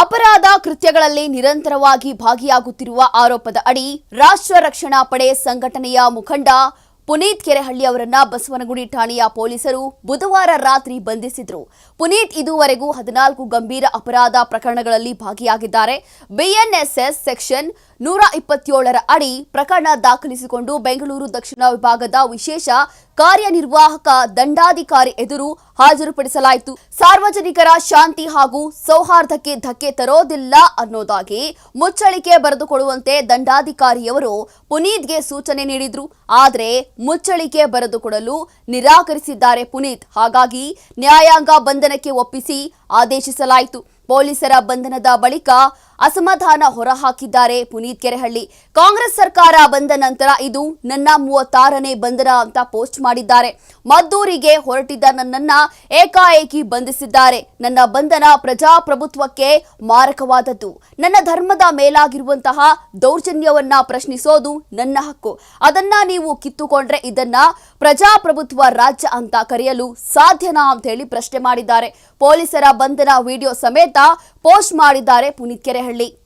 ಅಪರಾಧ ಕೃತ್ಯಗಳಲ್ಲಿ ನಿರಂತರವಾಗಿ ಭಾಗಿಯಾಗುತ್ತಿರುವ ಆರೋಪದ ಅಡಿ ರಾಷ್ಟ್ರ ರಕ್ಷಣಾ ಪಡೆ ಸಂಘಟನೆಯ ಮುಖಂಡ ಪುನೀತ್ ಕೆರೆಹಳ್ಳಿ ಅವರನ್ನ ಬಸವನಗುಡಿ ಠಾಣೆಯ ಪೊಲೀಸರು ಬುಧವಾರ ರಾತ್ರಿ ಬಂಧಿಸಿದರು. ಪುನೀತ್ ಇದುವರೆಗೂ 14 ಗಂಭೀರ ಅಪರಾಧ ಪ್ರಕರಣಗಳಲ್ಲಿ ಭಾಗಿಯಾಗಿದ್ದಾರೆ. ಬಿಎನ್ಎಸ್ಎಸ್ ಸೆಕ್ಷನ್ 127ರ ಅಡಿ ಪ್ರಕರಣ ದಾಖಲಿಸಿಕೊಂಡು ಬೆಂಗಳೂರು ದಕ್ಷಿಣ ವಿಭಾಗದ ವಿಶೇಷ ಕಾರ್ಯನಿರ್ವಾಹಕ ದಂಡಾಧಿಕಾರಿ ಎದುರು ಹಾಜರುಪಡಿಸಲಾಯಿತು. ಸಾರ್ವಜನಿಕರ ಶಾಂತಿ ಹಾಗೂ ಸೌಹಾರ್ದಕ್ಕೆ ಧಕ್ಕೆ ತರೋದಿಲ್ಲ ಅನ್ನೋದಾಗಿ ಮುಚ್ಚಳಿಕೆ ಬರೆದುಕೊಡುವಂತೆ ದಂಡಾಧಿಕಾರಿಯವರು ಪುನೀತ್ಗೆ ಸೂಚನೆ ನೀಡಿದ್ರು. ಆದರೆ ಮುಚ್ಚಳಿಕೆ ಬರೆದುಕೊಡಲು ನಿರಾಕರಿಸಿದ್ದಾರೆ ಪುನೀತ್. ಹಾಗಾಗಿ ನ್ಯಾಯಾಂಗ ಬಂಧನಕ್ಕೆ ಒಪ್ಪಿಸಿ ಆದೇಶಿಸಲಾಯಿತು. ಪೊಲೀಸರ ಬಂಧನದ ಬಳಿಕ ಅಸಮಾಧಾನ ಹೊರಹಾಕಿದ್ದಾರೆ ಪುನೀತ್ ಕೆರೆಹಳ್ಳಿ. ಕಾಂಗ್ರೆಸ್ ಸರ್ಕಾರ ಬಂದ ನಂತರ ಇದು ನನ್ನ 36ನೇ ಬಂಧನ ಅಂತ ಪೋಸ್ಟ್ ಮಾಡಿದ್ದಾರೆ. ಮದ್ದೂರಿಗೆ ಹೊರಟಿದ್ದ ನನ್ನನ್ನ ಏಕಾಏಕಿ ಬಂಧಿಸಿದ್ದಾರೆ. ನನ್ನ ಬಂಧನ ಪ್ರಜಾಪ್ರಭುತ್ವಕ್ಕೆ ಮಾರಕವಾದದ್ದು. ನನ್ನ ಧರ್ಮದ ಮೇಲಾಗಿರುವಂತಹ ದೌರ್ಜನ್ಯವನ್ನ ಪ್ರಶ್ನಿಸೋದು ನನ್ನ ಹಕ್ಕು. ಅದನ್ನ ನೀವು ಕಿತ್ತುಕೊಂಡ್ರೆ ಇದನ್ನ ಪ್ರಜಾಪ್ರಭುತ್ವ ರಾಜ್ಯ ಅಂತ ಕರೆಯಲು ಸಾಧ್ಯನಾ ಅಂತ ಹೇಳಿ ಪ್ರಶ್ನೆ ಮಾಡಿದ್ದಾರೆ. ಪೊಲೀಸರ ಬಂಧನ ವಿಡಿಯೋ ಸಮೇತ ಪೋಸ್ಟ್ ಮಾಡಿದ್ದಾರೆ ಪುನೀತ್ ಕೆರೆಹಳ್ಳಿ.